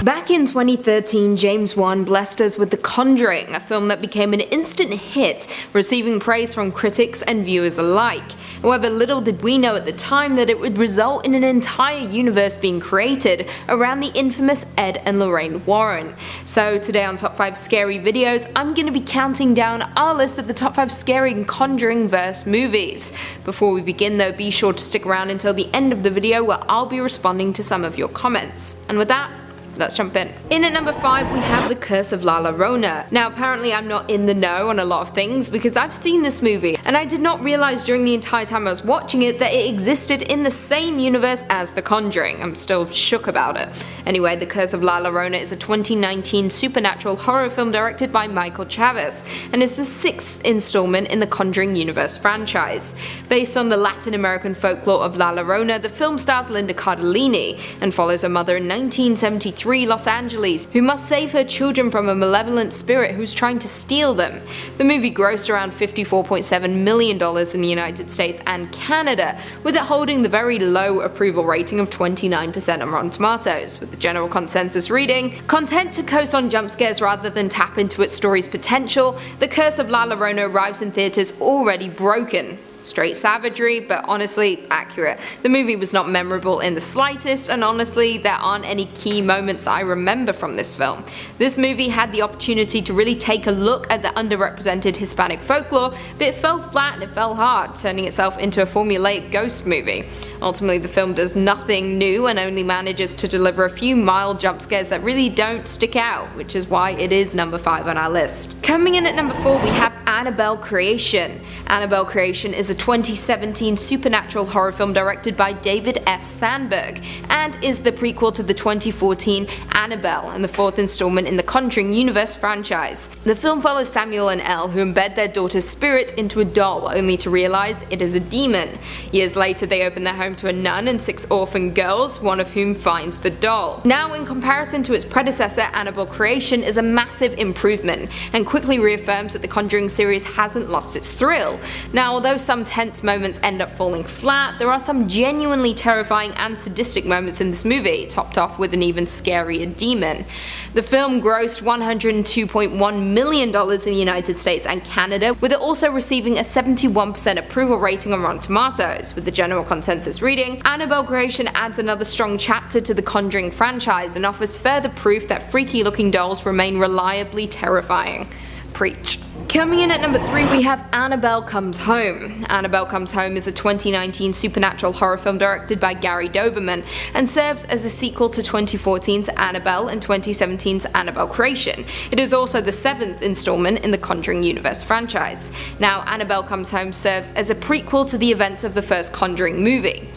Back in 2013, James Wan blessed us with The Conjuring, a film that became an instant hit, receiving praise from critics and viewers alike. However, little did we know at the time that it would result in an entire universe being created around the infamous Ed and Lorraine Warren. So today on Top 5 Scary Videos, I'm going to be counting down our list of the top 5 scary Conjuring verse movies. Before we begin though, be sure to stick around until the end of the video where I'll be responding to some of your comments. And with that, let's jump in. In at number 5 we have The Curse of La Llorona. Now apparently I'm not in the know on a lot of things because I've seen this movie and I did not realize during the entire time I was watching it that it existed in the same universe as The Conjuring. I'm still shook about it. Anyway, The Curse of La Llorona is a 2019 supernatural horror film directed by Michael Chavez and is the 6th installment in the Conjuring Universe franchise. Based on the Latin American folklore of La Llorona, the film stars Linda Cardellini and follows a mother in 1973 Los Angeles who must save her children from a malevolent spirit who's trying to steal them. The movie grossed around $54.7 million in the United States and Canada, with it holding the very low approval rating of 29% on Rotten Tomatoes, with the general consensus reading, "Content to coast on jump scares rather than tap into its story's potential, The Curse of La Llorona arrives in theaters already broken." Straight savagery, but honestly accurate. The movie was not memorable in the slightest, and honestly there aren't any key moments that I remember from this film. This movie had the opportunity to really take a look at the underrepresented Hispanic folklore, but it fell flat and it fell hard, turning itself into a formulaic ghost movie. Ultimately the film does nothing new and only manages to deliver a few mild jump scares that really don't stick out, which is why it is number 5 on our list. Coming in at number 4 we have Annabelle Creation. Annabelle Creation is a 2017 supernatural horror film directed by David F. Sandberg and is the prequel to the 2014 Annabelle and the 4th installment in the Conjuring Universe franchise. The film follows Samuel and Elle, who embed their daughter's spirit into a doll only to realize it is a demon. Years later they open their home to a nun and 6 orphan girls, one of whom finds the doll. Now in comparison to its predecessor, Annabelle Creation is a massive improvement and quickly reaffirms that the Conjuring series hasn't lost its thrill. Now although some tense moments end up falling flat, there are some genuinely terrifying and sadistic moments in this movie, topped off with an even scarier demon. The film grossed $102.1 million in the United States and Canada, with it also receiving a 71% approval rating on Rotten Tomatoes, with the general consensus reading, "Annabelle Creation adds another strong chapter to the Conjuring franchise and offers further proof that freaky looking dolls remain reliably terrifying." Preach. Coming in at number 3 we have Annabelle Comes Home. Annabelle Comes Home is a 2019 supernatural horror film directed by Gary Doberman and serves as a sequel to 2014's Annabelle and 2017's Annabelle Creation. It is also the 7th installment in the Conjuring Universe franchise. Now Annabelle Comes Home serves as a prequel to the events of the first Conjuring movie.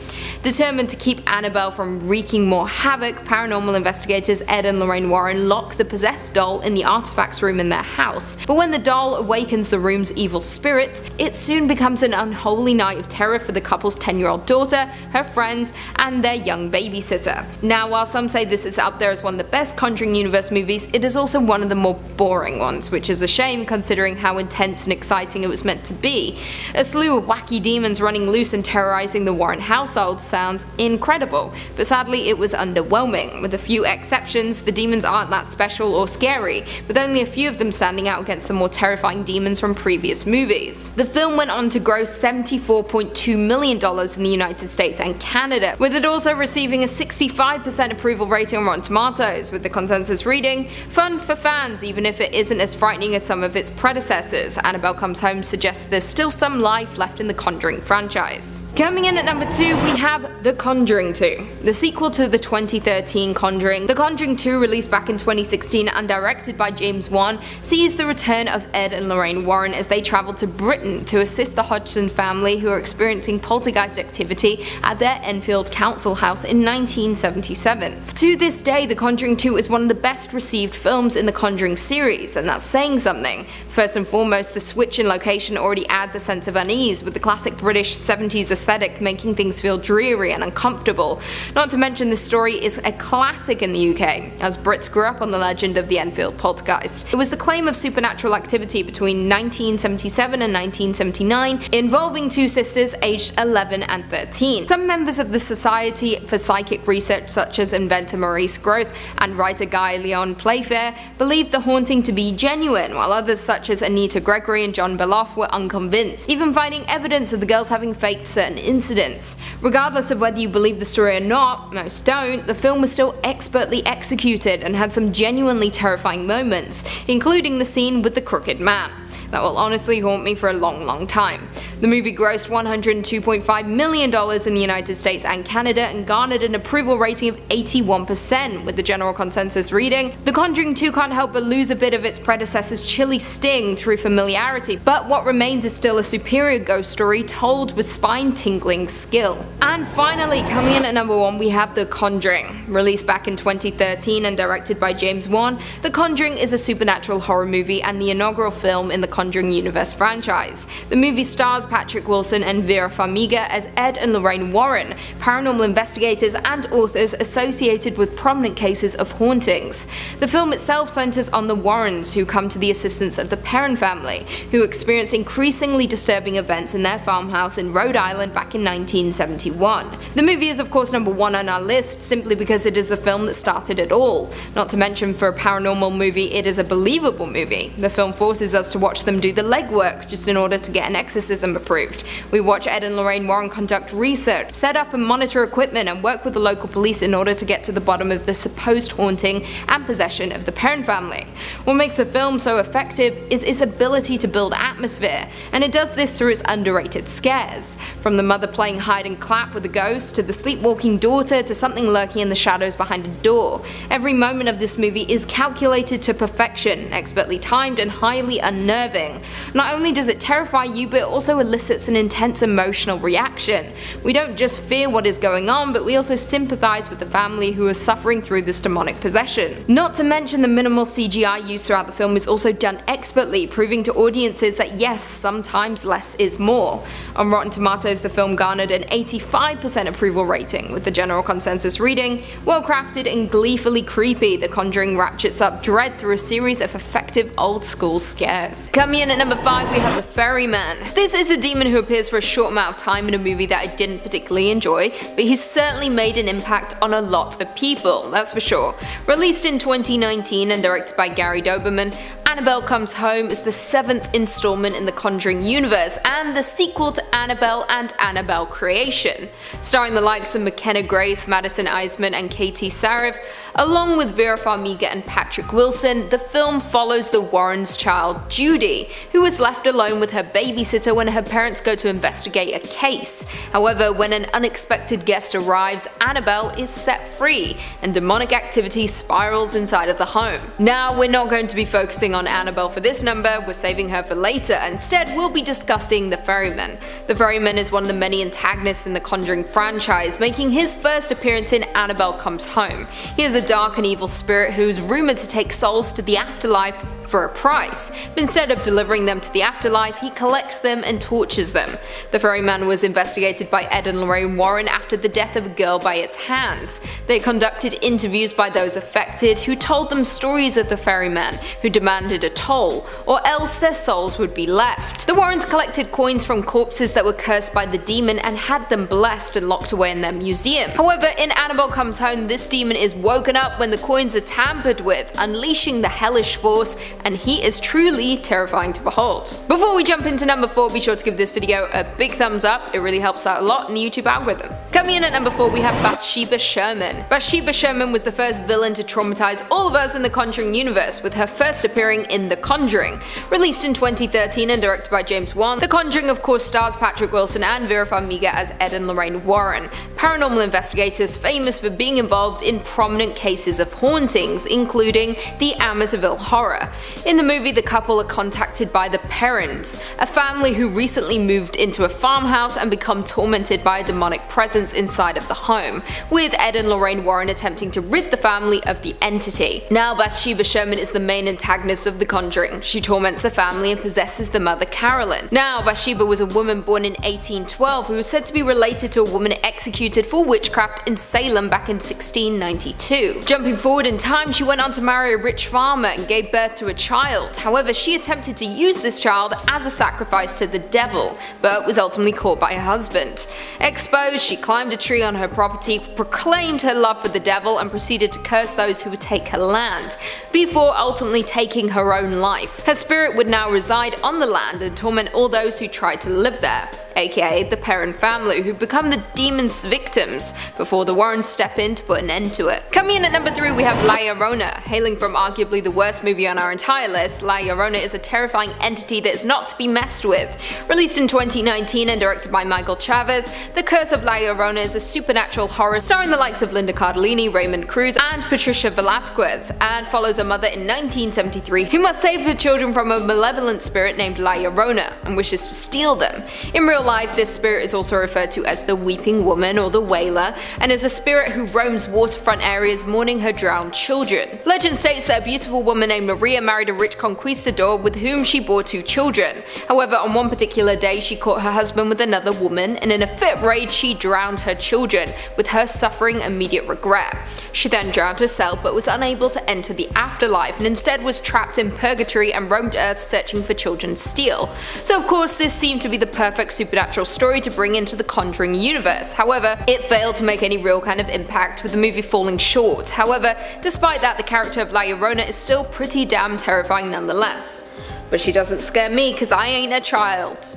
Determined to keep Annabelle from wreaking more havoc, paranormal investigators Ed and Lorraine Warren lock the possessed doll in the artifacts room in their house, but when the doll awakens the room's evil spirits, it soon becomes an unholy night of terror for the couple's 10-year-old daughter, her friends, and their young babysitter. Now while some say this is up there as one of the best Conjuring Universe movies, it is also one of the more boring ones, which is a shame considering how intense and exciting it was meant to be. A slew of wacky demons running loose and terrorizing the Warren household sounds incredible, but sadly it was underwhelming. With a few exceptions, the demons aren't that special or scary, with only a few of them standing out against the more terrifying demons from previous movies. The film went on to gross $74.2 million in the United States and Canada, with it also receiving a 65% approval rating on Rotten Tomatoes, with the consensus reading, "Fun for fans even if it isn't as frightening as some of its predecessors. Annabelle Comes Home suggests there's still some life left in the Conjuring franchise." Coming in at number 2 we have The Conjuring 2. The sequel to the 2013 Conjuring, The Conjuring 2, released back in 2016 and directed by James Wan, sees the return of Ed and Lorraine Warren as they travel to Britain to assist the Hodgson family who are experiencing poltergeist activity at their Enfield council house in 1977. To this day, The Conjuring 2 is one of the best received films in the Conjuring series, and that's saying something. First and foremost, the switch in location already adds a sense of unease, with the classic British 70s aesthetic making things feel dreary dreary and uncomfortable. Not to mention this story is a classic in the UK, as Brits grew up on the legend of the Enfield poltergeist. It was the claim of supernatural activity between 1977 and 1979 involving two sisters aged 11 and 13. Some members of the Society for Psychic Research, such as inventor Maurice Grosse and writer Guy Leon Playfair, believed the haunting to be genuine, while others such as Anita Gregory and John Beloff were unconvinced, even finding evidence of the girls having faked certain incidents. Regardless of whether you believe the story or not, most don't, the film was still expertly executed and had some genuinely terrifying moments, including the scene with the crooked man. That will honestly haunt me for a long time. The movie grossed $102.5 million in the United States and Canada and garnered an approval rating of 81%, with the general consensus reading, "The Conjuring 2 can't help but lose a bit of its predecessor's chilly sting through familiarity, but what remains is still a superior ghost story told with spine-tingling skill." And finally, coming in at number 1, we have The Conjuring. Released back in 2013 and directed by James Wan, The Conjuring is a supernatural horror movie and the inaugural film in the Conjuring Universe franchise. The movie stars Patrick Wilson and Vera Farmiga as Ed and Lorraine Warren, paranormal investigators and authors associated with prominent cases of hauntings. The film itself centers on the Warrens, who come to the assistance of the Perron family, who experience increasingly disturbing events in their farmhouse in Rhode Island back in 1971. The movie is of course number 1 on our list simply because it is the film that started it all. Not to mention, for a paranormal movie, it is a believable movie. The film forces us to watch them do the legwork just in order to get an exorcism approved. We watch Ed and Lorraine Warren conduct research, set up and monitor equipment, and work with the local police in order to get to the bottom of the supposed haunting and possession of the Perron family. What makes the film so effective is its ability to build atmosphere, and it does this through its underrated scares. From the mother playing hide and clap with a ghost, to the sleepwalking daughter, to something lurking in the shadows behind a door. Every moment of this movie is calculated to perfection, expertly timed and highly unnerving. Not only does it terrify you, but it also elicits an intense emotional reaction. We don't just fear what is going on, but we also sympathize with the family who are suffering through this demonic possession. Not to mention the minimal CGI used throughout the film is also done expertly, proving to audiences that yes, sometimes less is more. On Rotten Tomatoes, the film garnered an 85% approval rating, with the general consensus reading, "Well crafted and gleefully creepy, The Conjuring ratchets up dread through a series of effective old school scares." Coming in at number 5, we have The Ferryman. This is a demon who appears for a short amount of time in a movie that I didn't particularly enjoy, but he's certainly made an impact on a lot of people, that's for sure. Released in 2019 and directed by Gary Doberman, Annabelle Comes Home is the 7th installment in the Conjuring Universe and the sequel to Annabelle and Annabelle Creation. Starring the likes of McKenna Grace, Madison Iseman and Katie Saariv, along with Vera Farmiga and Patrick Wilson, the film follows the Warrens' child Judy, who is left alone with her babysitter when her parents go to investigate a case. However, when an unexpected guest arrives, Annabelle is set free, and demonic activity spirals inside of the home. Now, we're not going to be focusing on Annabelle for this number, we're saving her for later. Instead, we'll be discussing the Ferryman. The Ferryman is one of the many antagonists in the Conjuring franchise, making his first appearance in Annabelle Comes Home. He is a dark and evil spirit who is rumored to take souls to the afterlife for a price, but instead of delivering them to the afterlife, he collects them and tortures them. The Ferryman was investigated by Ed and Lorraine Warren after the death of a girl by its hands. They conducted interviews by those affected, who told them stories of the Ferryman, who demanded a toll, or else their souls would be left. The Warrens collected coins from corpses that were cursed by the demon and had them blessed and locked away in their museum. However, in Annabelle Comes Home, this demon is woken up when the coins are tampered with, unleashing the hellish force, and he is truly terrifying to behold. Before we jump into number 4, be sure to give this video a big thumbs up, it really helps out a lot in the YouTube algorithm. Coming in at number 4, we have Bathsheba Sherman. Bathsheba Sherman was the first villain to traumatize all of us in the Conjuring universe, with her first appearing in The Conjuring. Released in 2013 and directed by James Wan, The Conjuring of course stars Patrick Wilson and Vera Farmiga as Ed and Lorraine Warren, paranormal investigators famous for being involved in prominent cases of hauntings, including the Amityville Horror. In the movie, the couple are contacted by the Perrons, a family who recently moved into a farmhouse and become tormented by a demonic presence inside of the home, with Ed and Lorraine Warren attempting to rid the family of the entity. Now, Bathsheba Sherman is the main antagonist of The Conjuring. She torments the family and possesses the mother Carolyn. Now, Bathsheba was a woman born in 1812 who was said to be related to a woman executed for witchcraft in Salem back in 1692. Jumping forward in time, she went on to marry a rich farmer and gave birth to a child. However, she attempted to use this child as a sacrifice to the devil, but was ultimately caught by her husband. Exposed, she climbed a tree on her property, proclaimed her love for the devil, and proceeded to curse those who would take her land, before ultimately taking her own life. Her spirit would now reside on the land and torment all those who tried to live there, aka the Perron family, who become the demon's victims before the Warrens step in to put an end to it. Coming in at number 3, we have La Llorona. Hailing from arguably the worst movie on our entire list, La Llorona is a terrifying entity that is not to be messed with. Released in 2019 and directed by Michael Chavez, The Curse of La Llorona is a supernatural horror starring the likes of Linda Cardellini, Raymond Cruz, and Patricia Velasquez, and follows a mother in 1973 who must save her children from a malevolent spirit named La Llorona and wishes to steal them. In real life, this spirit is also referred to as the Weeping Woman or the Wailer, and is a spirit who roams waterfront areas mourning her drowned children. Legend states that a beautiful woman named Maria married a rich conquistador with whom she bore 2 children. However, on one particular day she caught her husband with another woman, and in a fit of rage she drowned her children, with her suffering immediate regret. She then drowned herself but was unable to enter the afterlife, and instead was trapped in purgatory and roamed Earth searching for children to steal. So of course this seemed to be the perfect supernatural story to bring into the Conjuring universe. However, it failed to make any real kind of impact, with the movie falling short. However, despite that, the character of La Llorona is still pretty damn terrifying nonetheless. But she doesn't scare me cause I ain't a child.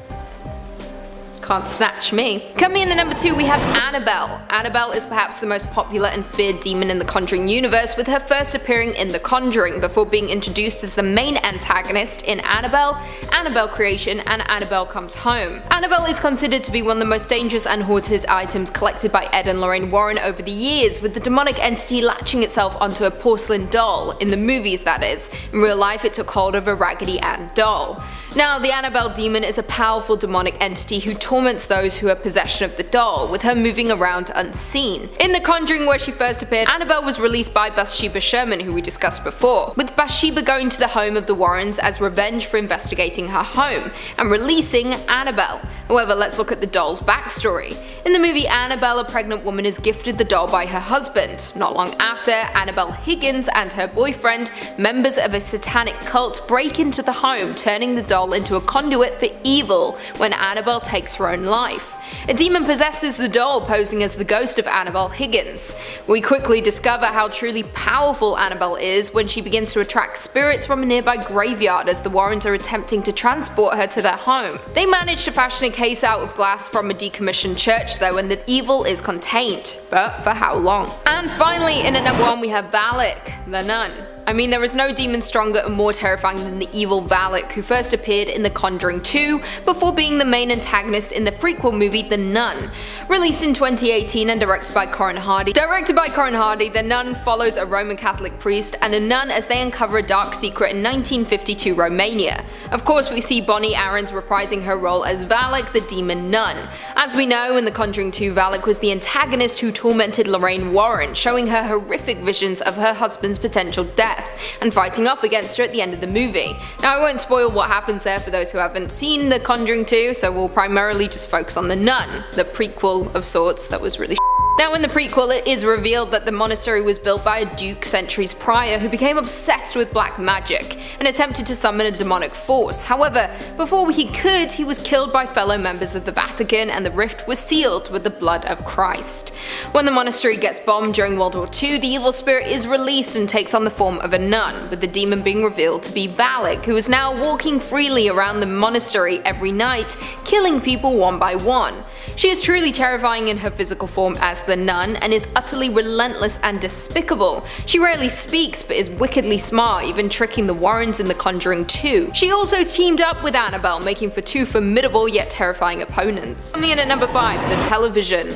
Can't snatch me. Coming in at number 2, we have Annabelle. Annabelle is perhaps the most popular and feared demon in the Conjuring universe, with her first appearing in The Conjuring before being introduced as the main antagonist in Annabelle, Annabelle Creation, and Annabelle Comes Home. Annabelle is considered to be one of the most dangerous and haunted items collected by Ed and Lorraine Warren over the years, with the demonic entity latching itself onto a porcelain doll, in the movies that is. In real life it took hold of a Raggedy Ann doll. Now, the Annabelle demon is a powerful demonic entity who torments those who have possession of the doll, with her moving around unseen. In The Conjuring, where she first appeared, Annabelle was released by Bathsheba Sherman, who we discussed before, with Bathsheba going to the home of the Warrens as revenge for investigating her home, and releasing Annabelle. However, let's look at the doll's backstory. In the movie Annabelle, a pregnant woman is gifted the doll by her husband. Not long after, Annabelle Higgins and her boyfriend, members of a satanic cult, break into the home, turning the doll into a conduit for evil when Annabelle takes her own life. A demon possesses the doll, posing as the ghost of Annabelle Higgins. We quickly discover how truly powerful Annabelle is when she begins to attract spirits from a nearby graveyard as the Warrens are attempting to transport her to their home. They manage to fashion a case out of glass from a decommissioned church though, and the evil is contained. But for how long? And finally, in at number 1 we have Valak, the nun. I mean, there is no demon stronger and more terrifying than the evil Valak, who first appeared in The Conjuring 2 before being the main antagonist in the prequel movie The Nun. Released in 2018 and directed by Corin Hardy, The Nun follows a Roman Catholic priest and a nun as they uncover a dark secret in 1952 Romania. Of course, we see Bonnie Aarons reprising her role as Valak, the demon nun. As we know, in The Conjuring 2, Valak was the antagonist who tormented Lorraine Warren, showing her horrific visions of her husband's potential death, and fighting off against her at the end of the movie. Now, I won't spoil what happens there for those who haven't seen The Conjuring 2, so we'll primarily just focus on The Nun, the prequel of sorts that was really Now, in the prequel, it is revealed that the monastery was built by a duke centuries prior who became obsessed with black magic and attempted to summon a demonic force. However, before he could, he was killed by fellow members of the Vatican, and the rift was sealed with the blood of Christ. When the monastery gets bombed during World War II, the evil spirit is released and takes on the form of a nun, with the demon being revealed to be Valak, who is now walking freely around the monastery every night, killing people one by one. She is truly terrifying in her physical form as the nun, and is utterly relentless and despicable. She rarely speaks, but is wickedly smart, even tricking the Warrens in The Conjuring 2. She also teamed up with Annabelle, making for 2 formidable yet terrifying opponents. Coming in at number 5, the television.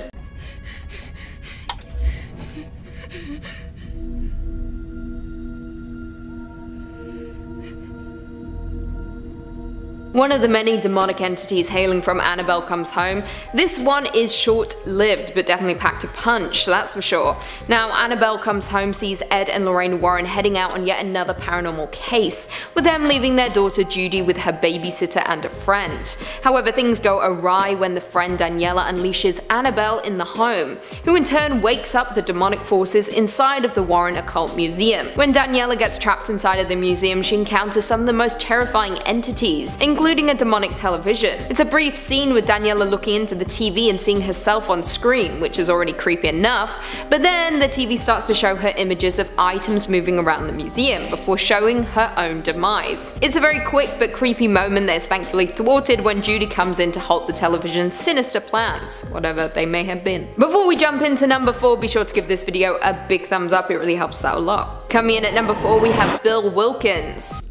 One of the many demonic entities hailing from Annabelle Comes Home, this one is short-lived but definitely packed a punch, that's for sure. Now, Annabelle Comes Home sees Ed and Lorraine Warren heading out on yet another paranormal case, with them leaving their daughter Judy with her babysitter and a friend. However, things go awry when the friend Daniela unleashes Annabelle in the home, who in turn wakes up the demonic forces inside of the Warren Occult Museum. When Daniela gets trapped inside of the museum, she encounters some of the most terrifying entities, including a demonic television. It's a brief scene with Daniela looking into the TV and seeing herself on screen, which is already creepy enough, but then the TV starts to show her images of items moving around the museum before showing her own demise. It's a very quick but creepy moment that is thankfully thwarted when Judy comes in to halt the television's sinister plans, whatever they may have been. Before we jump into number 4, be sure to give this video a big thumbs up, it really helps out a lot. Coming in at number 4 we have Bill Wilkins.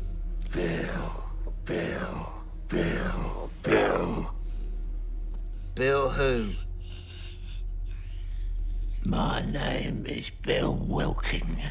Bill who? My name is Bill Wilkins.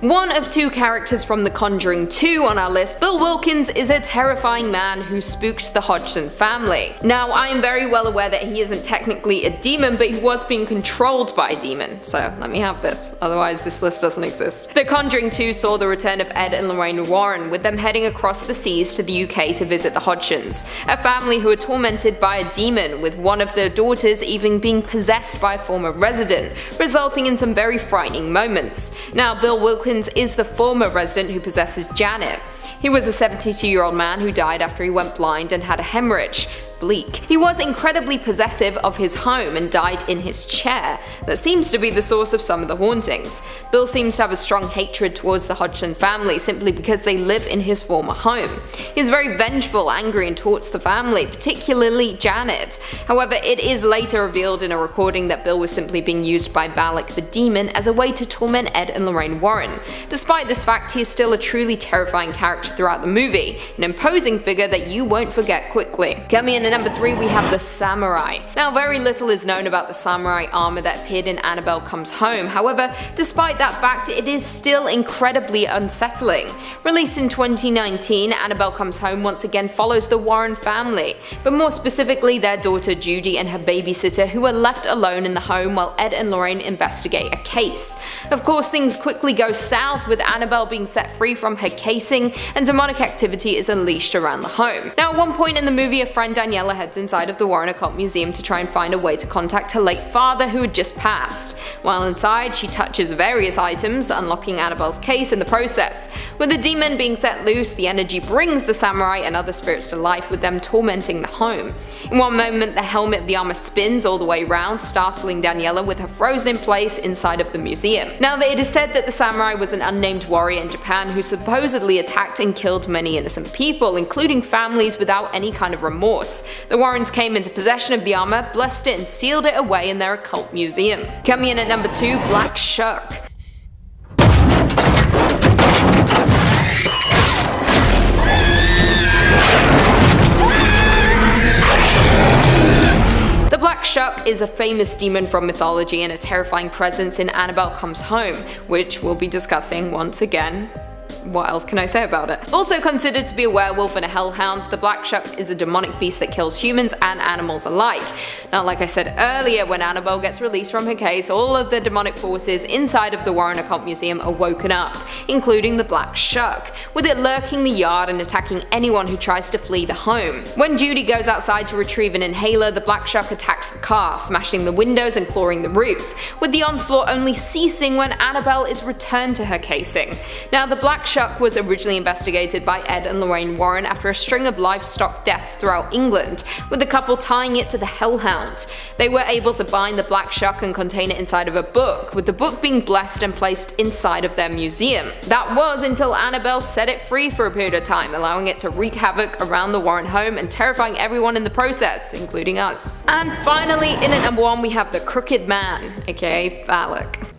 One of 2 characters from The Conjuring 2 on our list, Bill Wilkins is a terrifying man who spooked the Hodgson family. Now, I am very well aware that he isn't technically a demon, but he was being controlled by a demon, so let me have this, otherwise this list doesn't exist. The Conjuring 2 saw the return of Ed and Lorraine Warren, with them heading across the seas to the UK to visit the Hodgsons, a family who are tormented by a demon, with one of their daughters even being possessed by a former resident, resulting in some very frightening moments. Now, Bill Wilkins is the former resident who possesses Janet. He was a 72-year-old man who died after he went blind and had a hemorrhage. Bleak. He was incredibly possessive of his home and died in his chair. That seems to be the source of some of the hauntings. Bill seems to have a strong hatred towards the Hodgson family simply because they live in his former home. He's very vengeful, angry, and taunts the family, particularly Janet. However, it is later revealed in a recording that Bill was simply being used by Valak the demon as a way to torment Ed and Lorraine Warren. Despite this fact, he is still a truly terrifying character throughout the movie, an imposing figure that you won't forget quickly. Coming in at number 3 we have the Samurai. Now, very little is known about the samurai armor that appeared in Annabelle Comes Home, however, despite that fact, it is still incredibly unsettling. Released in 2019, Annabelle Comes Home once again follows the Warren family, but more specifically their daughter Judy and her babysitter, who are left alone in the home while Ed and Lorraine investigate a case. Of course, things quickly go south, with Annabelle being set free from her casing and demonic activity is unleashed around the home. Now, at one point in the movie, a friend Daniela heads inside of the Warren Occult Museum to try and find a way to contact her late father who had just passed. While inside, she touches various items, unlocking Annabelle's case in the process. With the demon being set loose, the energy brings the samurai and other spirits to life, with them tormenting the home. In one moment, the helmet of the armor spins all the way around, startling Daniela with her frozen in place inside of the museum. Now, it is said that the samurai was an unnamed warrior in Japan who supposedly attacked and killed many innocent people, including families, without any kind of remorse. The Warrens came into possession of the armor, blessed it, and sealed it away in their occult museum. Coming in at number 2, Black Shuck. The Black Shuck is a famous demon from mythology and a terrifying presence in Annabelle Comes Home, which we'll be discussing once again. What else can I say about it? Also considered to be a werewolf and a hellhound, the Black Shuck is a demonic beast that kills humans and animals alike. Now, like I said earlier, when Annabelle gets released from her case, all of the demonic forces inside of the Warren Occult Museum are woken up, including the Black Shuck, with it lurking the yard and attacking anyone who tries to flee the home. When Judy goes outside to retrieve an inhaler, the Black Shuck attacks the car, smashing the windows and clawing the roof, with the onslaught only ceasing when Annabelle is returned to her casing. Now, the Black Shuck was originally investigated by Ed and Lorraine Warren after a string of livestock deaths throughout England, with the couple tying it to the hellhound. They were able to bind the Black Shuck and contain it inside of a book, with the book being blessed and placed inside of their museum. That was until Annabelle set it free for a period of time, allowing it to wreak havoc around the Warren home and terrifying everyone in the process, including us. And finally, in at number 1 we have the Crooked Man, aka Valak.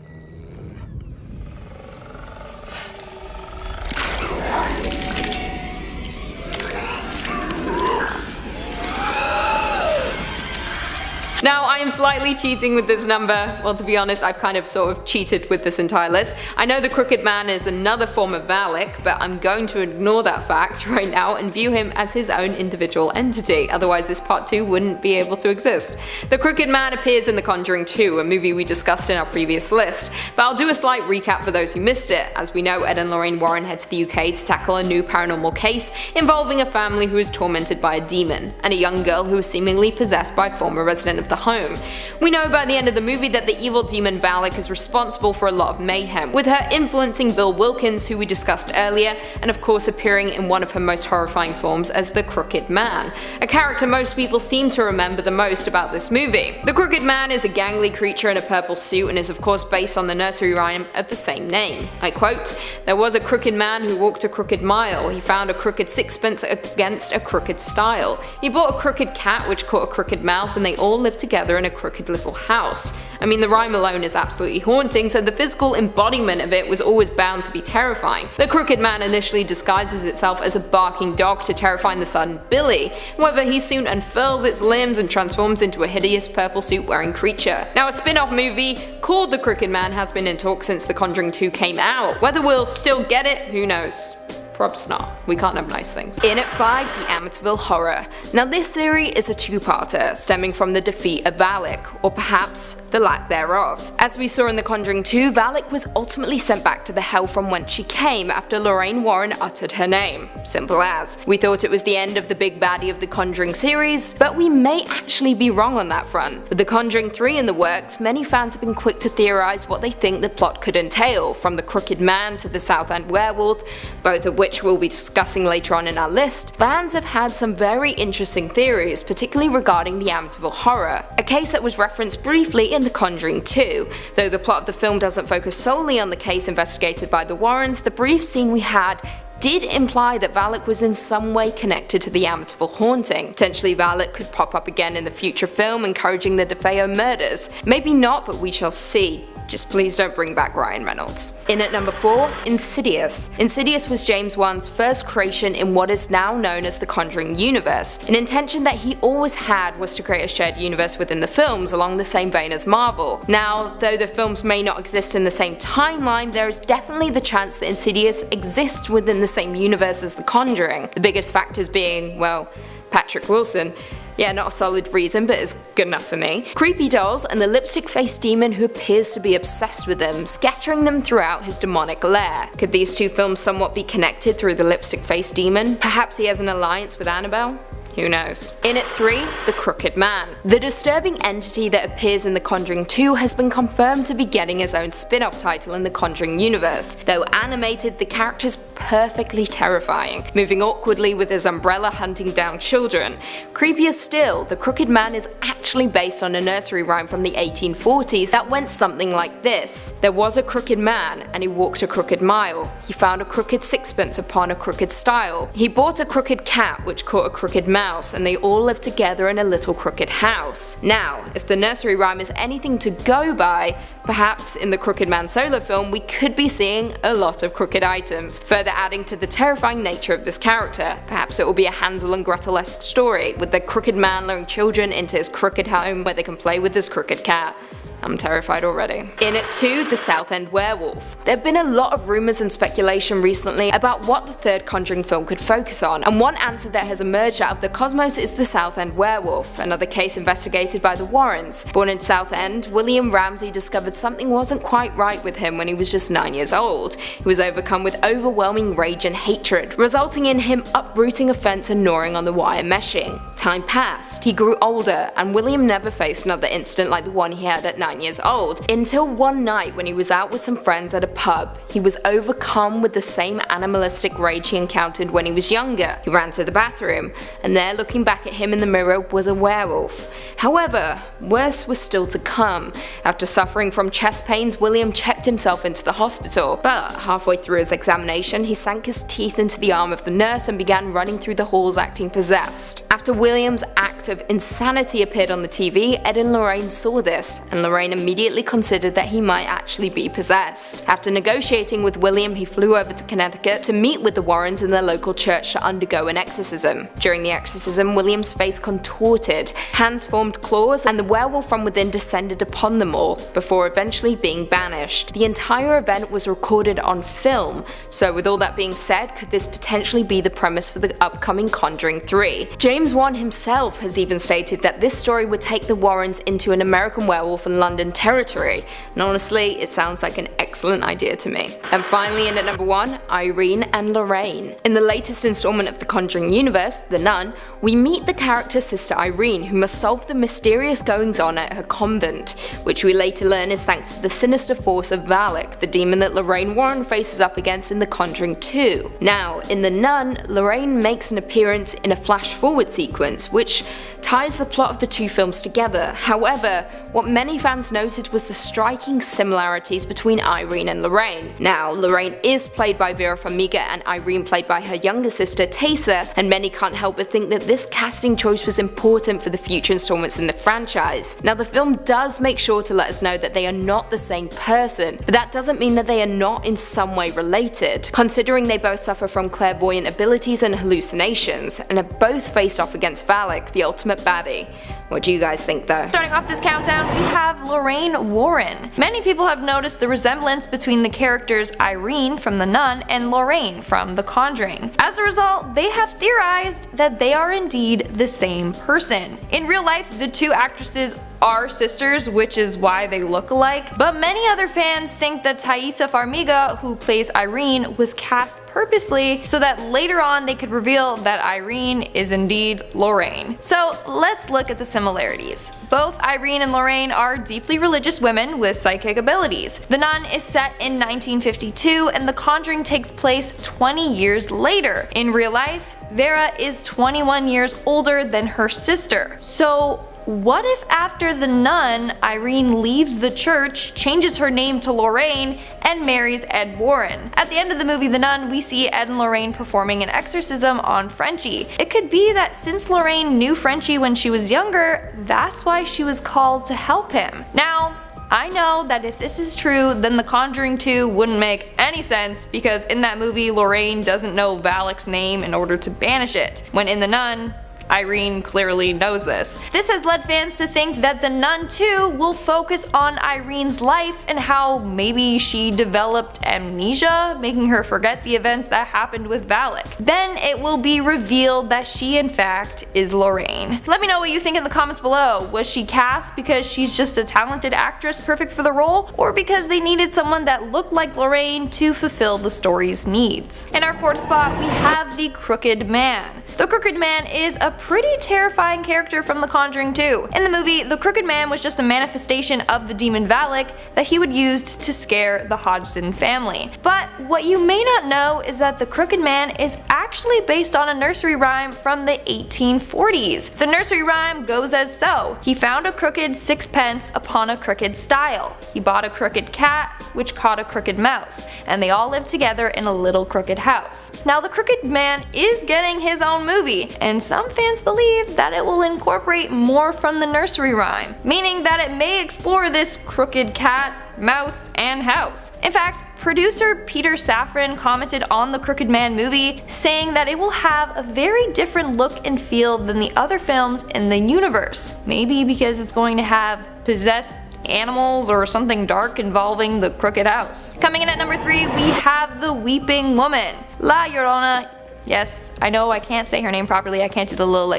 Now, I am slightly cheating with this number. Well, to be honest, I've kind of sort of cheated with this entire list. I know the Crooked Man is another form of valak, but I'm going to ignore that fact right now and view him as his own individual entity, otherwise this part 2 wouldn't be able to exist. The Crooked Man appears in The Conjuring 2, a movie we discussed in our previous list, but I'll do a slight recap for those who missed it. As we know, Ed and Lorraine Warren head to the UK to tackle a new paranormal case involving a family who is tormented by a demon, and a young girl who is seemingly possessed by a former resident of the home. We know by the end of the movie that the evil demon Valak is responsible for a lot of mayhem, with her influencing Bill Wilkins, who we discussed earlier, and of course appearing in one of her most horrifying forms as the Crooked Man, a character most people seem to remember the most about this movie. The Crooked Man is a gangly creature in a purple suit and is of course based on the nursery rhyme of the same name. I quote, "There was a crooked man who walked a crooked mile. He found a crooked sixpence against a crooked stile. He bought a crooked cat which caught a crooked mouse, and they all lived together in a crooked little house." I mean, the rhyme alone is absolutely haunting, so the physical embodiment of it was always bound to be terrifying. The Crooked Man initially disguises itself as a barking dog to terrify the son Billy. However, he soon unfurls its limbs and transforms into a hideous purple suit wearing creature. Now, a spin-off movie called The Crooked Man has been in talks since The Conjuring 2 came out. Whether we'll still get it, who knows? Perhaps not. We can't have nice things. In at 5, the Amityville Horror. Now this theory is a two-parter, stemming from the defeat of Valak, or perhaps the lack thereof. As we saw in The Conjuring 2, Valak was ultimately sent back to the hell from whence she came after Lorraine Warren uttered her name. Simple as. We thought it was the end of the big baddie of the Conjuring series, but we may actually be wrong on that front. With The Conjuring 3 in the works, many fans have been quick to theorize what they think the plot could entail, from the Crooked Man to the South End Werewolf, both of which we'll be discussing later on in our list. Fans have had some very interesting theories, particularly regarding the Amityville Horror, a case that was referenced briefly in The Conjuring 2. Though the plot of the film doesn't focus solely on the case investigated by the Warrens, the brief scene we had did imply that Valak was in some way connected to the Amityville haunting. Potentially Valak could pop up again in the future film, encouraging the DeFeo murders. Maybe not, but we shall see. Just please don't bring back Ryan Reynolds. In at number 4, Insidious. Insidious was James Wan's first creation in what is now known as the Conjuring Universe. An intention that he always had was to create a shared universe within the films, along the same vein as Marvel. Now, though the films may not exist in the same timeline, there is definitely the chance that Insidious exists within the same universe as The Conjuring. The biggest factors being, well, Patrick Wilson. Yeah, not a solid reason, but it's good enough for me. Creepy dolls and the lipstick-faced demon who appears to be obsessed with them, scattering them throughout his demonic lair. Could these two films somewhat be connected through the lipstick-faced demon? Perhaps he has an alliance with Annabelle? Who knows? In at 3, the Crooked Man. The disturbing entity that appears in The Conjuring 2 has been confirmed to be getting his own spin-off title in the Conjuring Universe. Though animated, the character's perfectly terrifying, moving awkwardly with his umbrella hunting down children. Creepier still, the Crooked Man is actually based on a nursery rhyme from the 1840s that went something like this. There was a crooked man, and he walked a crooked mile. He found a crooked sixpence upon a crooked stile. He bought a crooked cat which caught a crooked mouse, and they all lived together in a little crooked house. Now, if the nursery rhyme is anything to go by, perhaps in the Crooked Man solo film we could be seeing a lot of crooked items, further adding to the terrifying nature of this character. Perhaps it will be a Hansel and Gretel-esque story, with the Crooked Man luring children into his crooked home where they can play with his crooked cat. I'm terrified already. In at 2, the South End Werewolf. There have been a lot of rumours and speculation recently about what the third Conjuring film could focus on, and one answer that has emerged out of the cosmos is the South End Werewolf, another case investigated by the Warrens. Born in South End, William Ramsey discovered something wasn't quite right with him when he was just 9 years old. He was overcome with overwhelming rage and hatred, resulting in him uprooting a fence and gnawing on the wire meshing. Time passed, he grew older, and William never faced another incident like the one he had at 9 years old, until one night when he was out with some friends at a pub. He was overcome with the same animalistic rage he encountered when he was younger. He ran to the bathroom, and there, looking back at him in the mirror, was a werewolf. However, worse was still to come. After suffering from chest pains, William checked himself into the hospital, but halfway through his examination he sank his teeth into the arm of the nurse and began running through the halls acting possessed. After William's act of insanity appeared on the TV, Ed and Lorraine saw this, and Lorraine Lorraine immediately considered that he might actually be possessed. After negotiating with William, he flew over to Connecticut to meet with the Warrens in their local church to undergo an exorcism. During the exorcism, William's face contorted, hands formed claws, and the werewolf from within descended upon them all, before eventually being banished. The entire event was recorded on film, so with all that being said, could this potentially be the premise for the upcoming Conjuring 3? James Wan himself has even stated that this story would take the Warrens into an American Werewolf in London territory, and honestly, it sounds like an excellent idea to me. And finally, in at number 1, Irene and Lorraine. In the latest installment of the Conjuring Universe, The Nun, we meet the character Sister Irene, who must solve the mysterious goings-on at her convent, which we later learn is thanks to the sinister force of Valak, the demon that Lorraine Warren faces up against in The Conjuring 2. Now, in The Nun, Lorraine makes an appearance in a flash-forward sequence, which ties the plot of the two films together. However, what many fans noted was the striking similarities between Irene and Lorraine. Now, Lorraine is played by Vera Farmiga and Irene played by her younger sister Taysa, and many can't help but think that this casting choice was important for the future installments in the franchise. Now, the film does make sure to let us know that they are not the same person, but that doesn't mean that they are not in some way related, considering they both suffer from clairvoyant abilities and hallucinations, and are both faced off against Valak, the ultimate baddie. What do you guys think though? Starting off this countdown, we have Lorraine Warren. Many people have noticed the resemblance between the characters Irene from The Nun and Lorraine from The Conjuring. As a result, they have theorized that they are indeed the same person. In real life, the two actresses are sisters, which is why they look alike, but many other fans think that Taysa Farmiga, who plays Irene, was cast purposely so that later on they could reveal that Irene is indeed Lorraine. So let's look at the similarities. Both Irene and Lorraine are deeply religious women with psychic abilities. The Nun is set in 1952 and The Conjuring takes place 20 years later. In real life, Vera is 21 years older than her sister. So what if after The Nun, Irene leaves the church, changes her name to Lorraine, and marries Ed Warren? At the end of the movie The Nun, we see Ed and Lorraine performing an exorcism on Frenchie. It could be that since Lorraine knew Frenchie when she was younger, that's why she was called to help him. Now, I know that if this is true, then The Conjuring 2 wouldn't make any sense, because in that movie Lorraine doesn't know Valak's name in order to banish it, when in The Nun, Irene clearly knows this. This has led fans to think that The Nun 2 will focus on Irene's life and how maybe she developed amnesia, making her forget the events that happened with Valak. Then it will be revealed that she in fact is Lorraine. Let me know what you think in the comments below. Was she cast because she's just a talented actress perfect for the role, or because they needed someone that looked like Lorraine to fulfill the story's needs? In our fourth spot, we have the Crooked Man. The Crooked Man is a pretty terrifying character from The Conjuring 2. In the movie, the Crooked Man was just a manifestation of the demon Valak that he would use to scare the Hodgson family. But what you may not know is that the Crooked Man is actually based on a nursery rhyme from the 1840s. The nursery rhyme goes as so: he found a crooked sixpence upon a crooked stile. He bought a crooked cat, which caught a crooked mouse, and they all lived together in a little crooked house. Now, the Crooked Man is getting his own movie, and some fans believe that it will incorporate more from the nursery rhyme, meaning that it may explore this crooked cat, mouse, and house. In fact, producer Peter Safran commented on the Crooked Man movie, saying that it will have a very different look and feel than the other films in the universe. Maybe because it's going to have possessed animals or something dark involving the crooked house. Coming in at number 3, we have the Weeping Woman. La Llorona. Yes, I know I can't say her name properly, I can't do the little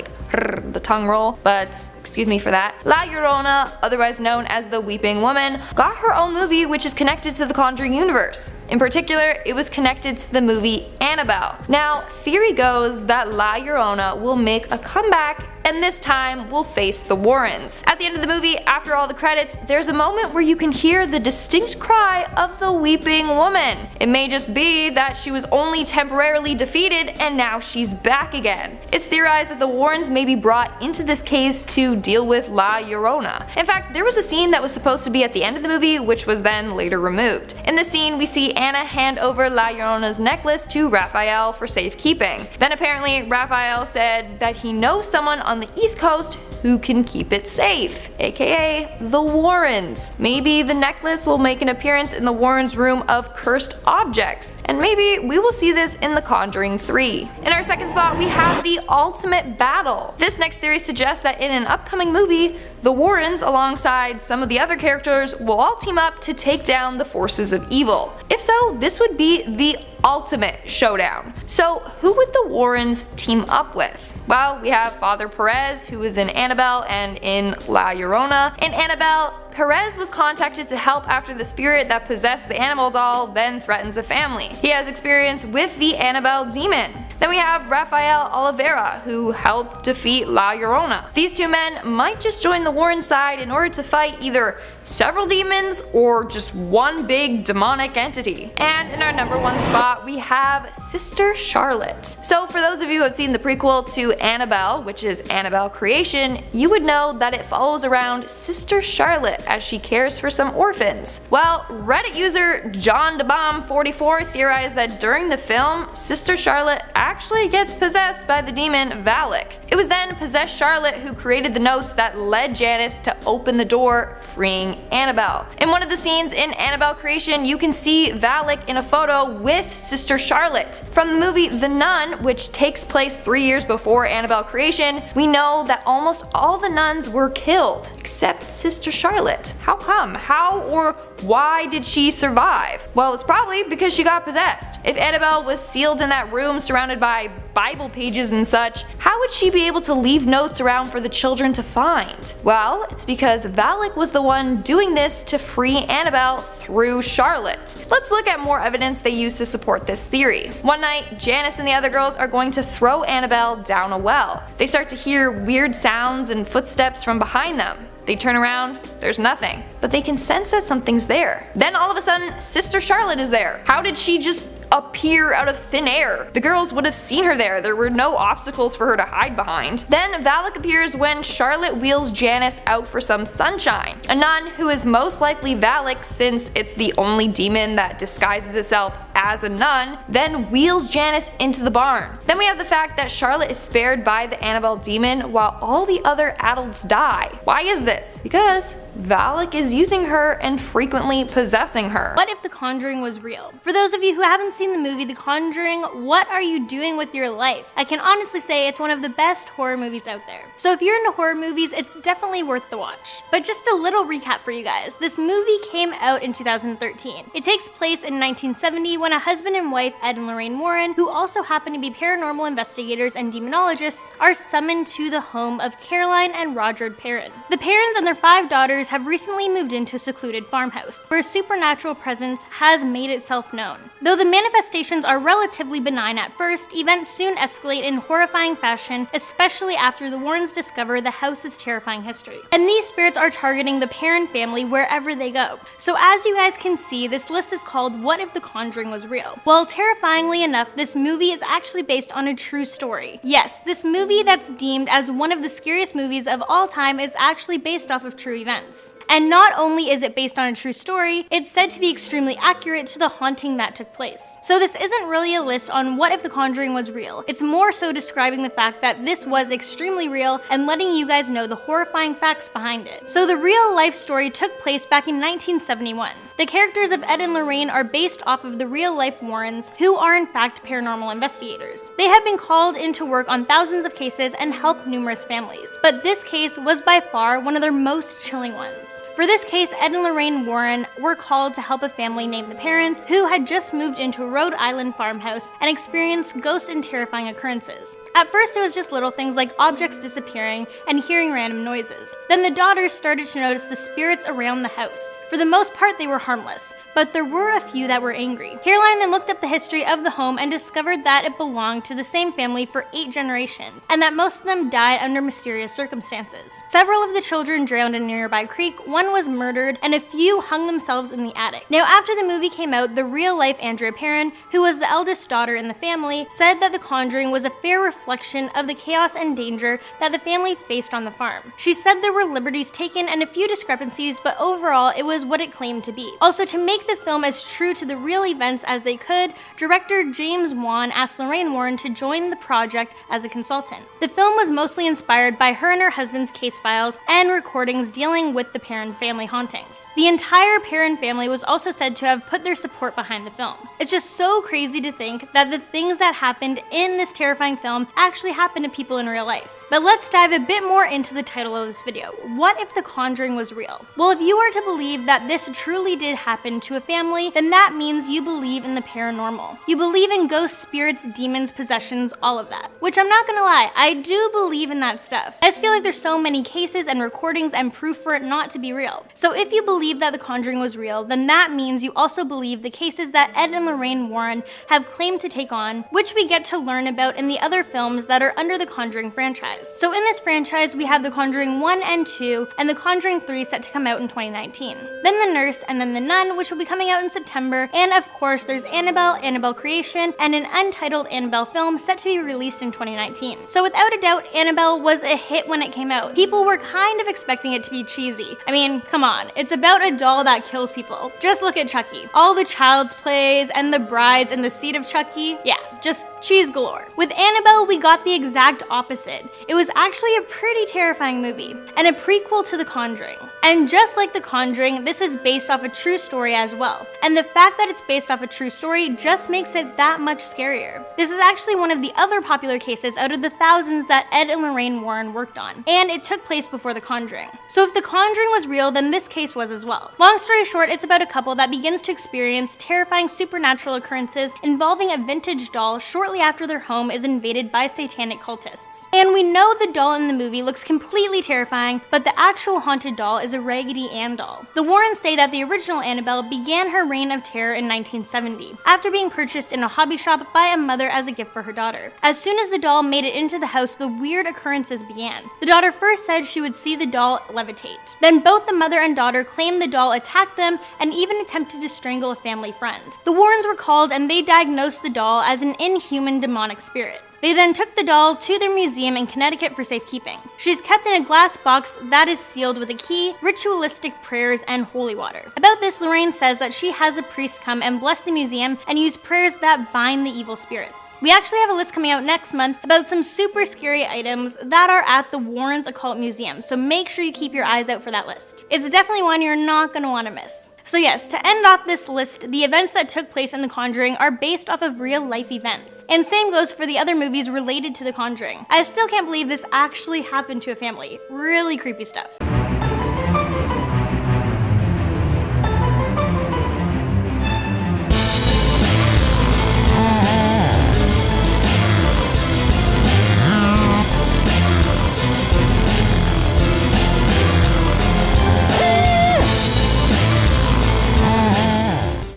the tongue roll, but excuse me for that. La Llorona, otherwise known as the Weeping Woman, got her own movie which is connected to the Conjuring Universe. In particular, it was connected to the movie Annabelle. Now, theory goes that La Llorona will make a comeback and this time will face the Warrens. At the end of the movie, after all the credits, there's a moment where you can hear the distinct cry of the Weeping Woman. It may just be that she was only temporarily defeated and now she's back again. It's theorized that the Warrens may be brought into this case to deal with La Llorona. In fact, there was a scene that was supposed to be at the end of the movie which was then later removed. In this scene, we see Anna hand over La Llorona's necklace to Raphael for safekeeping. Then apparently Raphael said that he knows someone on on the East Coast who can keep it safe, aka the Warrens. Maybe the necklace will make an appearance in the Warrens' room of cursed objects, and maybe we will see this in The Conjuring 3. In our second spot, we have the ultimate battle. This next theory suggests that in an upcoming movie, the Warrens, alongside some of the other characters, will all team up to take down the forces of evil. If so, this would be the ultimate showdown. So who would the Warrens team up with? Well, we have Father Perez, who was in Annabelle and in La Llorona. In Annabelle, Perez was contacted to help after the spirit that possessed the Annabelle doll then threatens a family. He has experience with the Annabelle demon. Then we have Rafael Oliveira, who helped defeat La Llorona. These two men might just join the Warren side in order to fight either several demons or just one big demonic entity. And in our number one spot, we have Sister Charlotte. So for those of you who have seen the prequel to Annabelle, which is Annabelle Creation, you would know that it follows around Sister Charlotte as she cares for some orphans. Well, Reddit user JohnDeBomb44 theorized that during the film, Sister Charlotte actually gets possessed by the demon Valak. It was then possessed Charlotte who created the notes that led Janice to open the door, freeing Annabelle. In one of the scenes in Annabelle Creation, you can see Valak in a photo with Sister Charlotte. From the movie The Nun, which takes place 3 years before Annabelle Creation, we know that almost all the nuns were killed, except Sister Charlotte. How come? How or why did she survive? Well, it's probably because she got possessed. If Annabelle was sealed in that room surrounded by Bible pages and such, how would she be able to leave notes around for the children to find? Well, it's because Valak was the one doing this to free Annabelle through Charlotte. Let's look at more evidence they used to support this theory. One night, Janice and the other girls are going to throw Annabelle down a well. They start to hear weird sounds and footsteps from behind them. They turn around, there's nothing. But they can sense that something's there. Then all of a sudden, Sister Charlotte is there. How did she just appear out of thin air? The girls would have seen her there. There were no obstacles for her to hide behind. Then Valak appears when Charlotte wheels Janice out for some sunshine. A nun, who is most likely Valak since it's the only demon that disguises itself as a nun, then wheels Janice into the barn. Then we have the fact that Charlotte is spared by the Annabelle demon while all the other adults die. Why is this? Because Valak is using her and frequently possessing her. What if The Conjuring was real? For those of you who haven't seen the movie The Conjuring, what are you doing with your life? I can honestly say it's one of the best horror movies out there. So if you're into horror movies, it's definitely worth the watch. But just a little recap for you guys. This movie came out in 2013. It takes place in 1970 when a husband and wife, Ed and Lorraine Warren, who also happen to be paranormal investigators and demonologists, are summoned to the home of Caroline and Roger Perrin. The Perrins and their 5 daughters have recently moved into a secluded farmhouse, where a supernatural presence has made itself known. Though the manifestations are relatively benign at first, events soon escalate in horrifying fashion, especially after the Warrens discover the house's terrifying history. And these spirits are targeting the Perrin family wherever they go. So as you guys can see, this list is called What If The Conjuring Was Real? Well, terrifyingly enough, this movie is actually based on a true story. Yes, this movie that's deemed as one of the scariest movies of all time is actually based off of true events. And not only is it based on a true story, it's said to be extremely accurate to the haunting that took place. So this isn't really a list on what if The Conjuring was real. It's more so describing the fact that this was extremely real and letting you guys know the horrifying facts behind it. So the real life story took place back in 1971. The characters of Ed and Lorraine are based off of the real life Warrens, who are in fact paranormal investigators. They have been called in to work on thousands of cases and help numerous families, but this case was by far one of their most chilling ones. For this case, Ed and Lorraine Warren were called to help a family named the Perrins, who had just moved into a Rhode Island farmhouse and experienced ghosts and terrifying occurrences. At first it was just little things like objects disappearing and hearing random noises. Then the daughters started to notice the spirits around the house. For the most part they were harmless, but there were a few that were angry. Caroline then looked up the history of the home and discovered that it belonged to the same family for 8 generations, and that most of them died under mysterious circumstances. Several of the children drowned in a nearby creek, one was murdered, and a few hung themselves in the attic. Now after the movie came out, the real-life Andrea Perrin, who was the eldest daughter in the family, said that The Conjuring was a fair reflection of the chaos and danger that the family faced on the farm. She said there were liberties taken and a few discrepancies, but overall it was what it claimed to be. Also, to make the film as true to the real events as they could, director James Wan asked Lorraine Warren to join the project as a consultant. The film was mostly inspired by her and her husband's case files and recordings dealing with the Perron family hauntings. The entire Perron family was also said to have put their support behind the film. It's just so crazy to think that the things that happened in this terrifying film actually happened to people in real life. But let's dive a bit more into the title of this video. What if The Conjuring was real? Well, if you are to believe that this truly did happen to a family, then that means you believe in the paranormal. You believe in ghosts, spirits, demons, possessions, all of that. Which I'm not gonna lie, I do believe in that stuff. I just feel like there's so many cases and recordings and proof for it not to be real. So if you believe that The Conjuring was real, then that means you also believe the cases that Ed and Lorraine Warren have claimed to take on, which we get to learn about in the other films that are under the Conjuring franchise. So in this franchise, we have The Conjuring 1 and 2, and The Conjuring 3 set to come out in 2019. Then The Nurse, and then The Nun, which will be coming out in September, and of course there's Annabelle, Annabelle Creation, and an untitled Annabelle film set to be released in 2019. So without a doubt, Annabelle was a hit when it came out. People were kind of expecting it to be cheesy. I mean, come on, it's about a doll that kills people. Just look at Chucky. All the child's plays and the brides in the seat of Chucky, yeah, just cheese galore. With Annabelle, we got the exact opposite. It was actually a pretty terrifying movie, and a prequel to The Conjuring. And just like The Conjuring, this is based off a true story as well. And the fact that it's based off a true story just makes it that much scarier. This is actually one of the other popular cases out of the thousands that Ed and Lorraine Warren worked on, and it took place before The Conjuring. So if The Conjuring was real, then this case was as well. Long story short, it's about a couple that begins to experience terrifying supernatural occurrences involving a vintage doll shortly after their home is invaded by satanic cultists. And we know the doll in the movie looks completely terrifying, but the actual haunted doll is a Raggedy Ann doll. The Warrens say that the original Annabelle began her reign of terror in 1970, after being purchased in a hobby shop by a mother as a gift for her daughter. As soon as the doll made it into the house, the weird occurrences began. The daughter first said she would see the doll levitate. Then both the mother and daughter claimed the doll attacked them and even attempted to strangle a family friend. The Warrens were called and they diagnosed the doll as an inhuman demonic spirit. They then took the doll to their museum in Connecticut for safekeeping. She's kept in a glass box that is sealed with a key, ritualistic prayers, and holy water. About this, Lorraine says that she has a priest come and bless the museum and use prayers that bind the evil spirits. We actually have a list coming out next month about some super scary items that are at the Warrens Occult Museum, so make sure you keep your eyes out for that list. It's definitely one you're not going to want to miss. So yes, to end off this list, the events that took place in The Conjuring are based off of real life events. And same goes for the other movies related to The Conjuring. I still can't believe this actually happened to a family. Really creepy stuff.